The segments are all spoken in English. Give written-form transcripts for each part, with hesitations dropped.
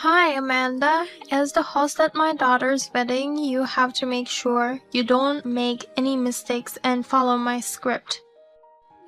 Hi, Amanda. As the host at my daughter's wedding, you have to make sure you don't make any mistakes and follow my script.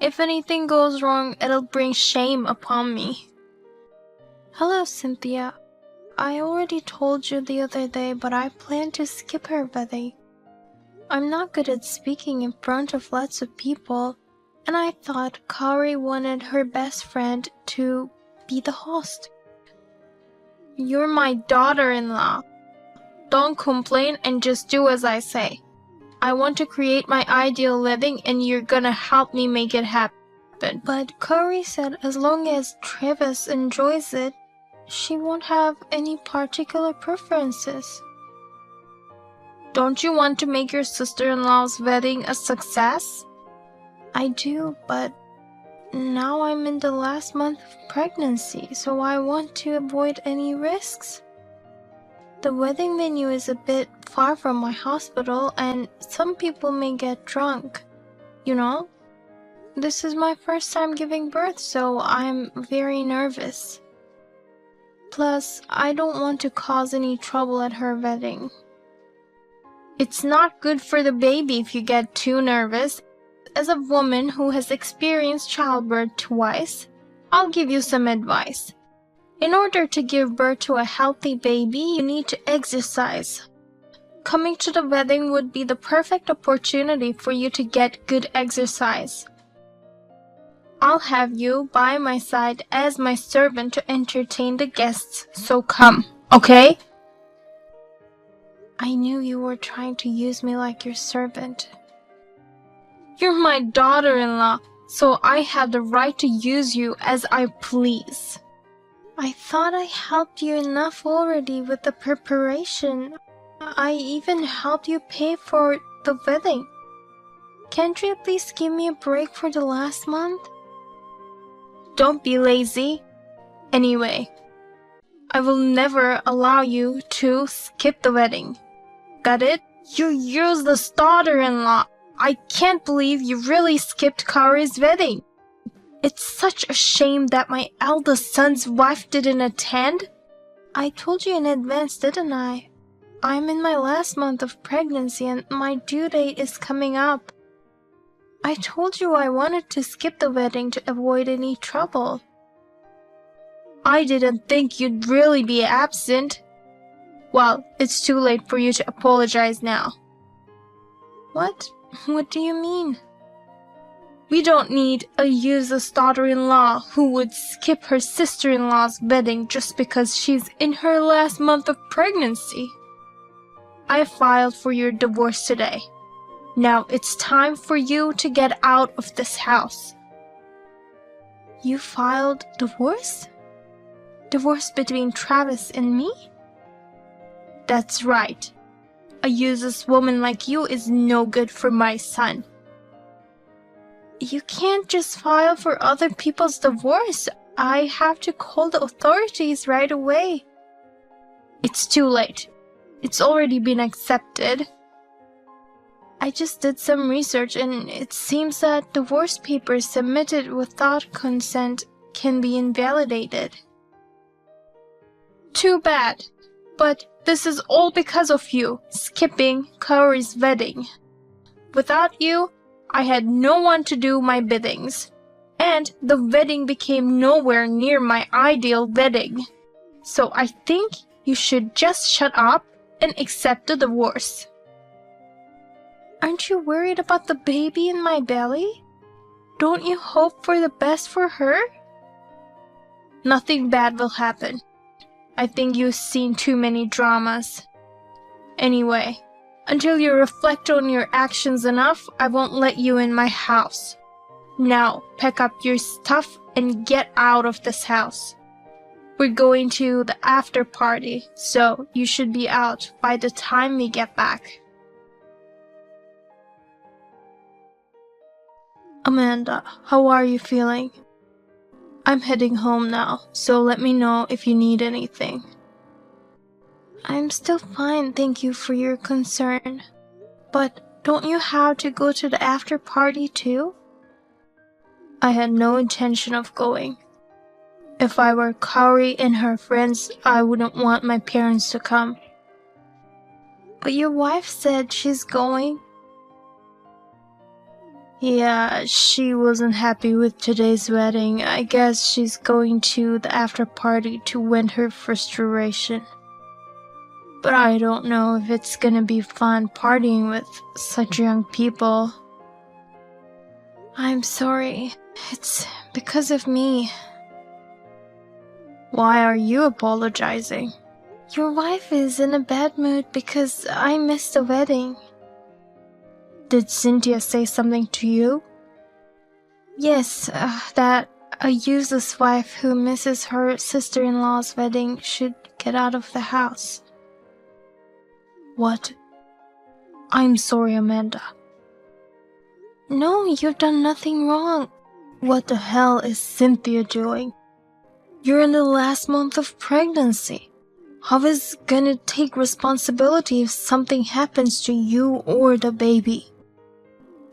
If anything goes wrong, it'll bring shame upon me. Hello, Cynthia. I already told you the other day, but I plan to skip her wedding. I'm not good at speaking in front of lots of people, and I thought Kari wanted her best friend to be the host. You're my daughter-in-law. Don't complain and just do as I say. I want to create my ideal wedding and you're gonna help me make it happen. But Kari said as long as Travis enjoys it, she won't have any particular preferences. Don't you want to make your sister-in-law's wedding a success? I do, but now I'm in the last month of pregnancy, so I want to avoid any risks. The wedding venue is a bit far from my hospital and some people may get drunk. You know? This is my first time giving birth, so I'm very nervous. Plus, I don't want to cause any trouble at her wedding. It's not good for the baby if you get too nervous. As a woman who has experienced childbirth twice, I'll give you some advice. In order to give birth to a healthy baby, you need to exercise. Coming to the wedding would be the perfect opportunity for you to get good exercise. I'll have you by my side as my servant to entertain the guests, so come, okay? I knew you were trying to use me like your servant. You're my daughter-in-law, so I have the right to use you as I please. I thought I helped you enough already with the preparation. I even helped you pay for the wedding. Can't you at least give me a break for the last month? Don't be lazy. Anyway, I will never allow you to skip the wedding. Got it? You useless daughter-in-law. I can't believe you really skipped Kari's wedding. It's such a shame that my eldest son's wife didn't attend. I told you in advance, didn't I? I'm in my last month of pregnancy and my due date is coming up. I told you I wanted to skip the wedding to avoid any trouble. I didn't think you'd really be absent. Well, it's too late for you to apologize now. What? What do you mean? We don't need a useless daughter-in-law who would skip her sister-in-law's wedding just because she's in her last month of pregnancy. I filed for your divorce today. Now it's time for you to get out of this house. You filed divorce? Divorce between Travis and me? That's right. A useless woman like you is no good for my son. You can't just file for other people's divorce. I have to call the authorities right away. It's too late. It's already been accepted. I just did some research and it seems that divorce papers submitted without consent can be invalidated. Too bad. But this is all because of you skipping Kari's wedding. Without you, I had no one to do my biddings, and the wedding became nowhere near my ideal wedding. So I think you should just shut up and accept the divorce. Aren't you worried about the baby in my belly? Don't you hope for the best for her? Nothing bad will happen. I think you've seen too many dramas. Anyway, until you reflect on your actions enough, I won't let you in my house. Now, pack up your stuff and get out of this house. We're going to the after party, so you should be out by the time we get back. Amanda, how are you feeling? I'm heading home now, so let me know if you need anything. I'm still fine, thank you for your concern. But don't you have to go to the after party too? I had no intention of going. If I were Kaori and her friends, I wouldn't want my parents to come. But your wife said she's going. Yeah, she wasn't happy with today's wedding. I guess she's going to the after party to vent her frustration. But I don't know if it's gonna be fun partying with such young people. I'm sorry. It's because of me. Why are you apologizing? Your wife is in a bad mood because I missed the wedding. Did Cynthia say something to you? Yes, that a useless wife who misses her sister-in-law's wedding should get out of the house. What? I'm sorry, Amanda. No, you've done nothing wrong. What the hell is Cynthia doing? You're in the last month of pregnancy. How is gonna take responsibility if something happens to you or the baby?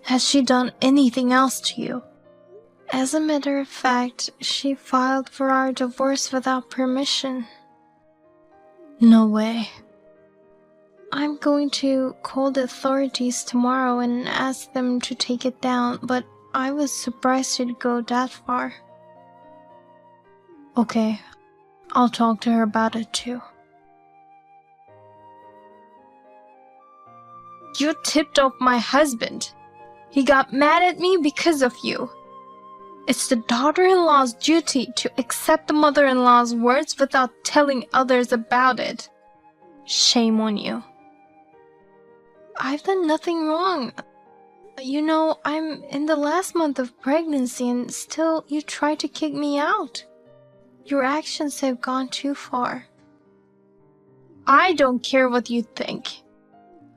Has she done anything else to you? As a matter of fact, she filed for our divorce without permission. No way. I'm going to call the authorities tomorrow and ask them to take it down, but I was surprised it'd go that far. Okay, I'll talk to her about it too. You tipped off my husband. He got mad at me because of you. It's the daughter-in-law's duty to accept the mother-in-law's words without telling others about it. Shame on you. I've done nothing wrong. You know, I'm in the last month of pregnancy and still you try to kick me out. Your actions have gone too far. I don't care what you think.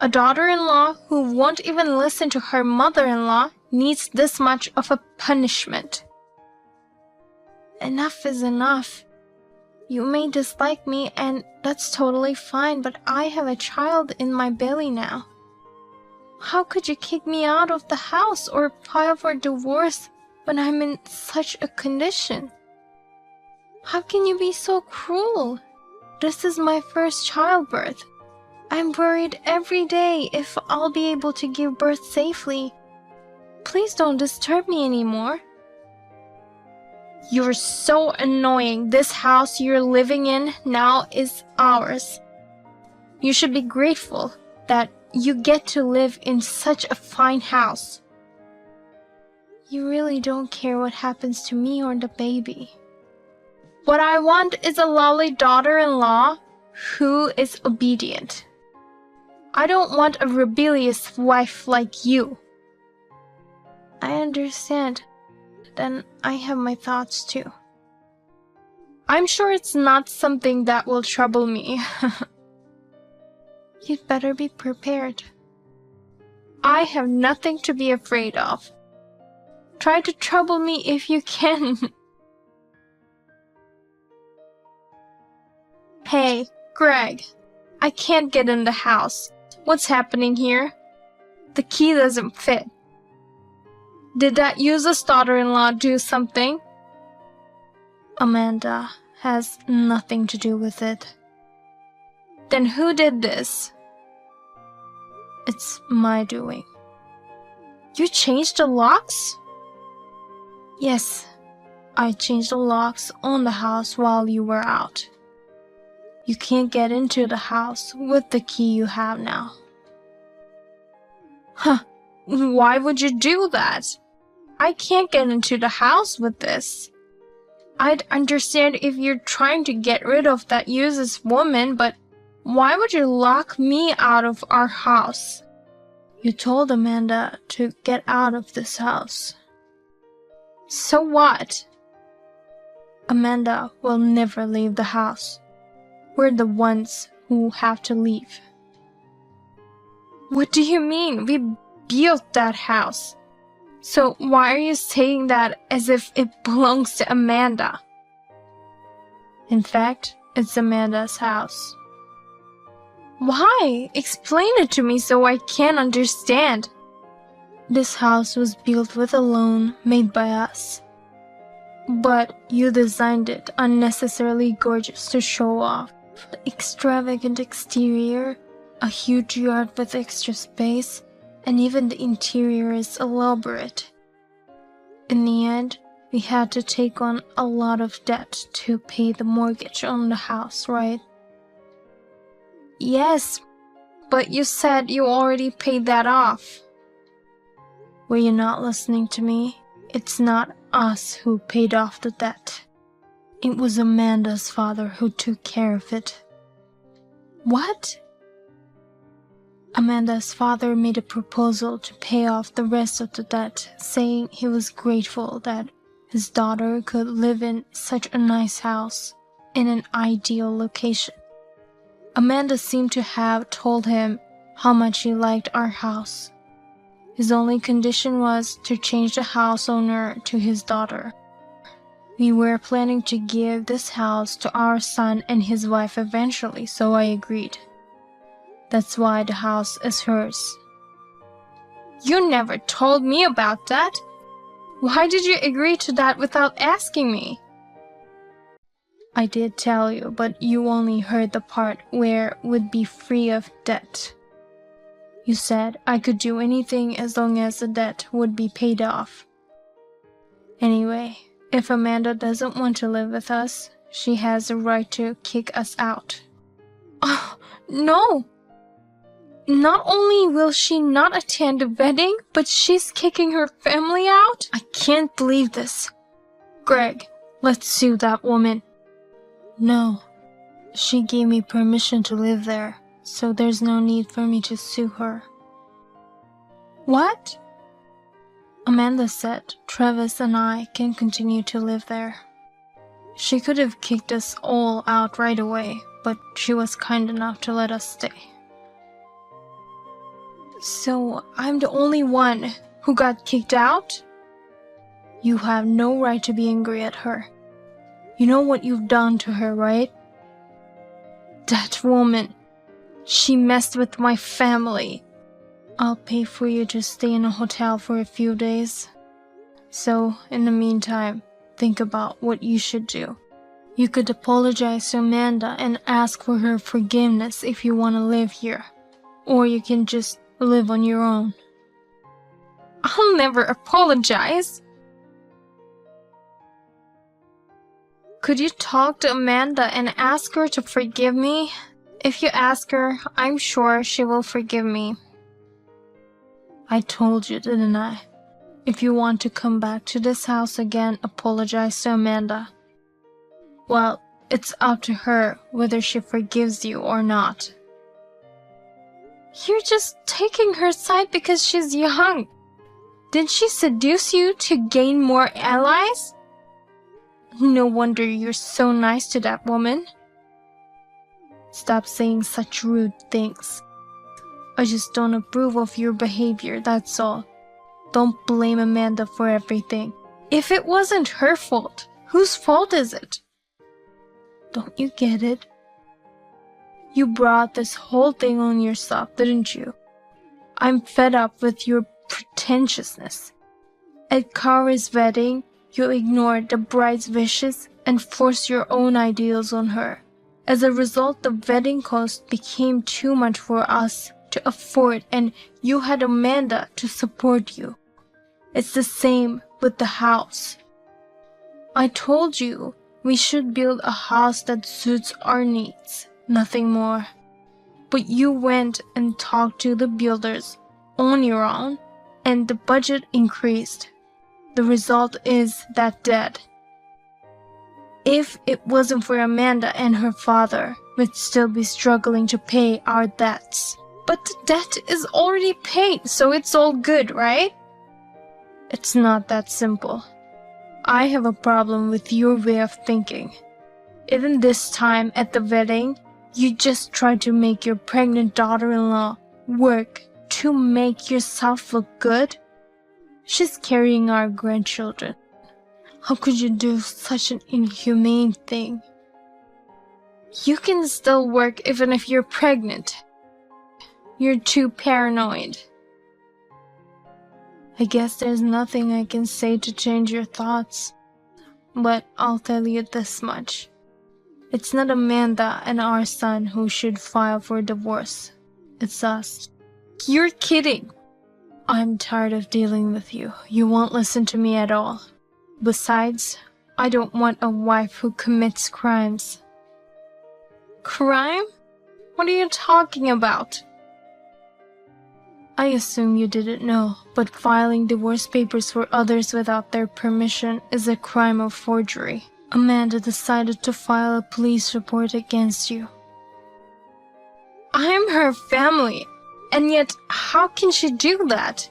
A daughter-in-law who won't even listen to her mother-in-law needs this much of a punishment. Enough is enough. You may dislike me and that's totally fine, but I have a child in my belly now. How could you kick me out of the house or file for divorce when I'm in such a condition? How can you be so cruel? This is my first childbirth. I'm worried every day if I'll be able to give birth safely. Please don't disturb me anymore. You're so annoying. This house you're living in now is ours. You should be grateful that you get to live in such a fine house. You really don't care what happens to me or the baby. What I want is a lovely daughter-in-law who is obedient. I don't want a rebellious wife like you. I understand. Then I have my thoughts too. I'm sure it's not something that will trouble me. You'd better be prepared. I have nothing to be afraid of. Try to trouble me if you can. Hey, Greg. I can't get in the house. What's happening here? The key doesn't fit. Did that useless daughter-in-law do something? Amanda has nothing to do with it. Then who did this? It's my doing. You changed the locks? Yes, I changed the locks on the house while you were out. You can't get into the house with the key you have now. Huh, why would you do that? I can't get into the house with this. I'd understand if you're trying to get rid of that useless woman, but why would you lock me out of our house? You told Amanda to get out of this house. So what? Amanda will never leave the house. We're the ones who have to leave. What do you mean? We built that house. So why are you saying that as if it belongs to Amanda? In fact, it's Amanda's house. Why? Explain it to me so I can understand. This house was built with a loan made by us. But you designed it unnecessarily gorgeous to show off. The extravagant exterior, a huge yard with extra space, and even the interior is elaborate. In the end, we had to take on a lot of debt to pay the mortgage on the house, right? Yes, but you said you already paid that off. Were you not listening to me? It's not us who paid off the debt. It was Amanda's father who took care of it. What? Amanda's father made a proposal to pay off the rest of the debt, saying he was grateful that his daughter could live in such a nice house in an ideal location. Amanda seemed to have told him how much she liked our house. His only condition was to change the house owner to his daughter. We were planning to give this house to our son and his wife eventually, so I agreed. That's why the house is hers. You never told me about that. Why did you agree to that without asking me? I did tell you, but you only heard the part where would be free of debt. You said I could do anything as long as the debt would be paid off. Anyway, if Amanda doesn't want to live with us, she has the right to kick us out. Oh, no! Not only will she not attend the wedding, but she's kicking her family out? I can't believe this. Greg, let's sue that woman. No, she gave me permission to live there, so there's no need for me to sue her. What? Amanda said Travis and I can continue to live there. She could have kicked us all out right away, but she was kind enough to let us stay. So I'm the only one who got kicked out? You have no right to be angry at her. You know what you've done to her, right? That woman. She messed with my family. I'll pay for you to stay in a hotel for a few days. So, in the meantime, think about what you should do. You could apologize to Amanda and ask for her forgiveness if you want to live here. Or you can just live on your own. I'll never apologize. Could you talk to Amanda and ask her to forgive me? If you ask her, I'm sure she will forgive me. I told you, didn't I? If you want to come back to this house again, apologize to Amanda. Well, it's up to her whether she forgives you or not. You're just taking her side because she's young. Did she seduce you to gain more allies? No wonder you're so nice to that woman. Stop saying such rude things. I just don't approve of your behavior, that's all. Don't blame Amanda for everything. If it wasn't her fault, whose fault is it? Don't you get it? You brought this whole thing on yourself, didn't you? I'm fed up with your pretentiousness. At Kari's wedding, you ignored the bride's wishes and forced your own ideals on her. As a result, the wedding cost became too much for us to afford, and you had Amanda to support you. It's the same with the house. I told you we should build a house that suits our needs, nothing more. But you went and talked to the builders on your own, and the budget increased. The result is that debt. If it wasn't for Amanda and her father, we'd still be struggling to pay our debts. But the debt is already paid, so it's all good, right? It's not that simple. I have a problem with your way of thinking. Even this time at the wedding, you just tried to make your pregnant daughter-in-law work to make yourself look good. She's carrying our grandchildren. How could you do such an inhumane thing? You can still work even if you're pregnant. You're too paranoid. I guess there's nothing I can say to change your thoughts. But I'll tell you this much. It's not Amanda and our son who should file for divorce. It's us. You're kidding. I'm tired of dealing with you. You won't listen to me at all. Besides, I don't want a wife who commits crimes. Crime? What are you talking about? I assume you didn't know, but filing divorce papers for others without their permission is a crime of forgery. Amanda decided to file a police report against you. I'm her family, and yet how can she do that?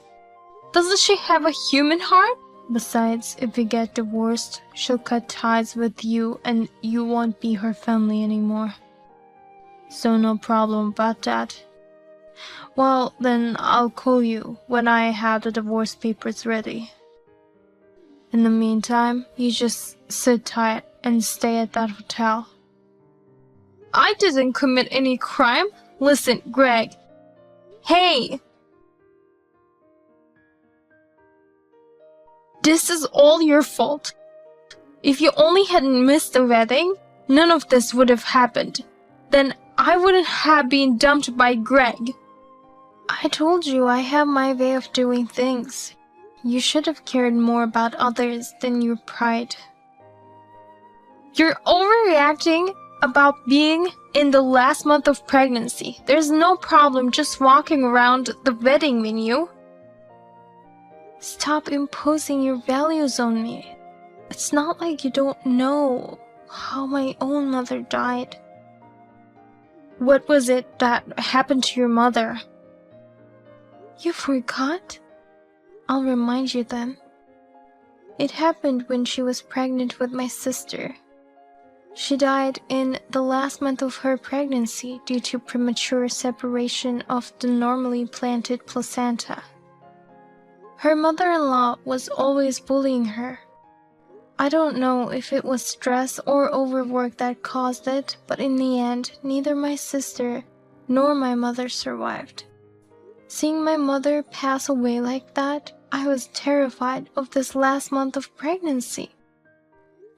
Doesn't she have a human heart? Besides, if we get divorced, she'll cut ties with you and you won't be her family anymore. So no problem about that. Well, then I'll call you when I have the divorce papers ready. In the meantime, you just sit tight and stay at that hotel. I didn't commit any crime. Listen, Greg. Hey! This is all your fault. If you only hadn't missed the wedding, none of this would have happened. Then I wouldn't have been dumped by Greg. I told you I have my way of doing things. You should have cared more about others than your pride. You're overreacting about being in the last month of pregnancy. There's no problem just walking around the wedding venue. Stop imposing your values on me. It's not like you don't know how my own mother died. What was it that happened to your mother? You forgot? I'll remind you then. It happened when she was pregnant with my sister. She died in the last month of her pregnancy due to premature separation of the normally planted placenta. Her mother-in-law was always bullying her. I don't know if it was stress or overwork that caused it, but in the end, neither my sister nor my mother survived. Seeing my mother pass away like that, I was terrified of this last month of pregnancy.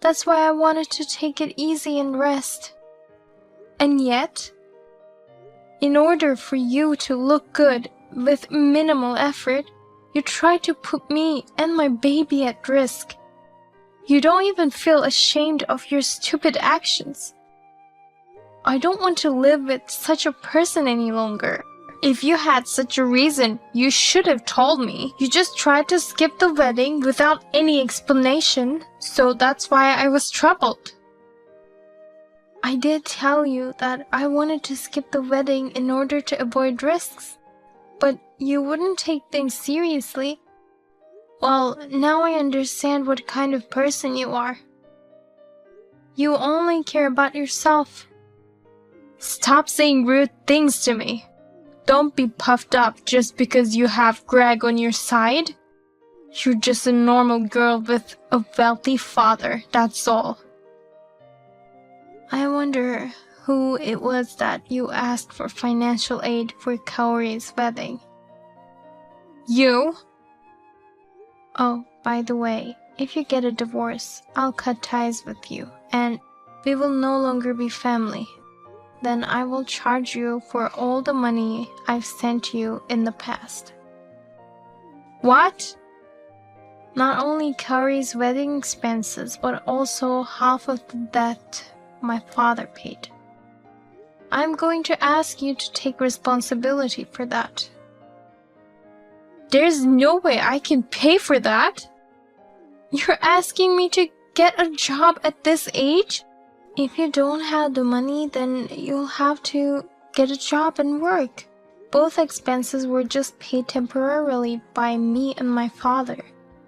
That's why I wanted to take it easy and rest. And yet, in order for you to look good with minimal effort, you try to put me and my baby at risk. You don't even feel ashamed of your stupid actions. I don't want to live with such a person any longer. If you had such a reason, you should have told me. You just tried to skip the wedding without any explanation, so that's why I was troubled. I did tell you that I wanted to skip the wedding in order to avoid risks, but you wouldn't take things seriously. Well, now I understand what kind of person you are. You only care about yourself. Stop saying rude things to me. Don't be puffed up just because you have Greg on your side. You're just a normal girl with a wealthy father, that's all. I wonder who it was that you asked for financial aid for Kaori's wedding. You? Oh, by the way, if you get a divorce, I'll cut ties with you, and we will no longer be family. Then I will charge you for all the money I've sent you in the past. What? Not only Kaori's wedding expenses, but also half of the debt my father paid. I'm going to ask you to take responsibility for that. There's no way I can pay for that. You're asking me to get a job at this age? If you don't have the money, then you'll have to get a job and work. Both expenses were just paid temporarily by me and my father.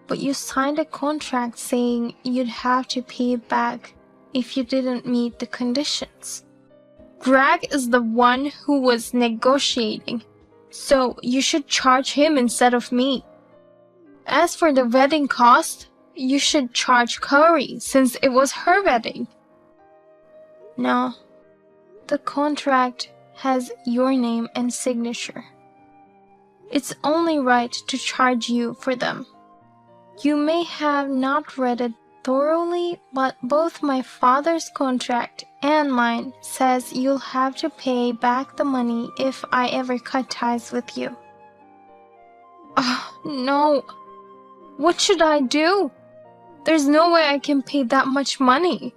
But you signed a contract saying you'd have to pay it back if you didn't meet the conditions. Greg is the one who was negotiating, so you should charge him instead of me. As for the wedding cost, you should charge Kaori since it was her wedding. No, the contract has your name and signature. It's only right to charge you for them. You may have not read it thoroughly, but both my father's contract and mine says you'll have to pay back the money if I ever cut ties with you. Oh, no. What should I do? There's no way I can pay that much money.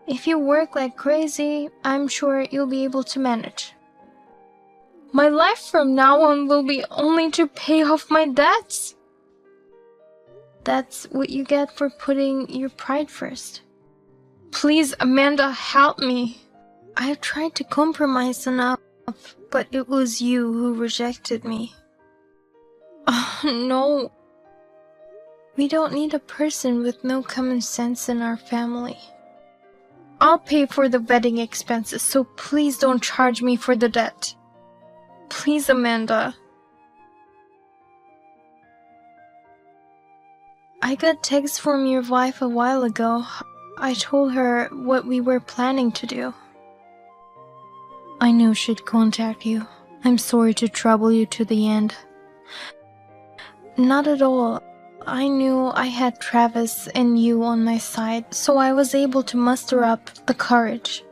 If you work like crazy, I'm sure you'll be able to manage. My life from now on will be only to pay off my debts. That's what you get for putting your pride first. Please, Amanda, help me. I've tried to compromise enough, but it was you who rejected me. Oh, no. We don't need a person with no common sense in our family. I'll pay for the wedding expenses, so please don't charge me for the debt. Please, Amanda. I got text from your wife a while ago. I told her what we were planning to do. I knew she'd contact you. I'm sorry to trouble you to the end. Not at all. I knew I had Travis and you on my side, so I was able to muster up the courage.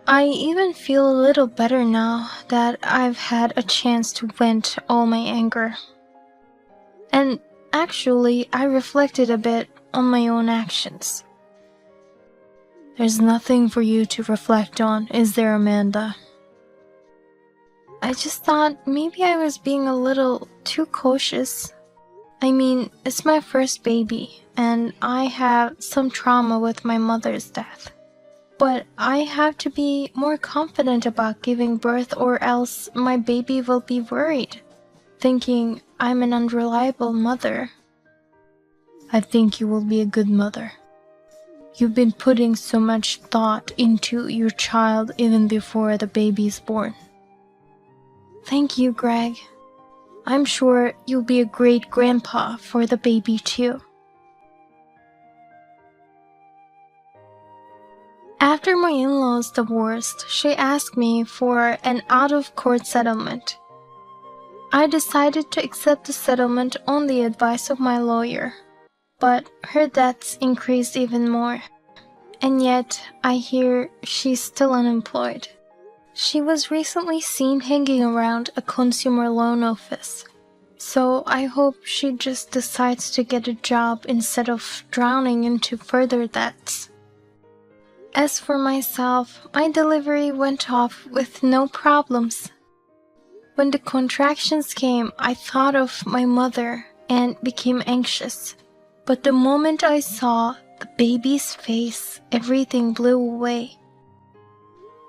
I even feel a little better now that I've had a chance to vent all my anger. And actually, I reflected a bit on my own actions. There's nothing for you to reflect on, is there, Amanda? I just thought maybe I was being a little too cautious. I mean, it's my first baby, and I have some trauma with my mother's death. But I have to be more confident about giving birth, or else my baby will be worried, thinking I'm an unreliable mother. I think you will be a good mother. You've been putting so much thought into your child even before the baby's born. Thank you, Greg. I'm sure you'll be a great grandpa for the baby too. After my in-laws divorced, she asked me for an out-of-court settlement. I decided to accept the settlement on the advice of my lawyer, but her debts increased even more. And yet, I hear she's still unemployed. She was recently seen hanging around a consumer loan office, so I hope she just decides to get a job instead of drowning into further debts. As for myself, my delivery went off with no problems. When the contractions came, I thought of my mother and became anxious. But the moment I saw the baby's face, everything blew away.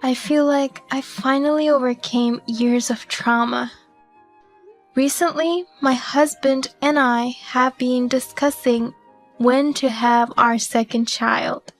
I feel like I finally overcame years of trauma. Recently, my husband and I have been discussing when to have our second child.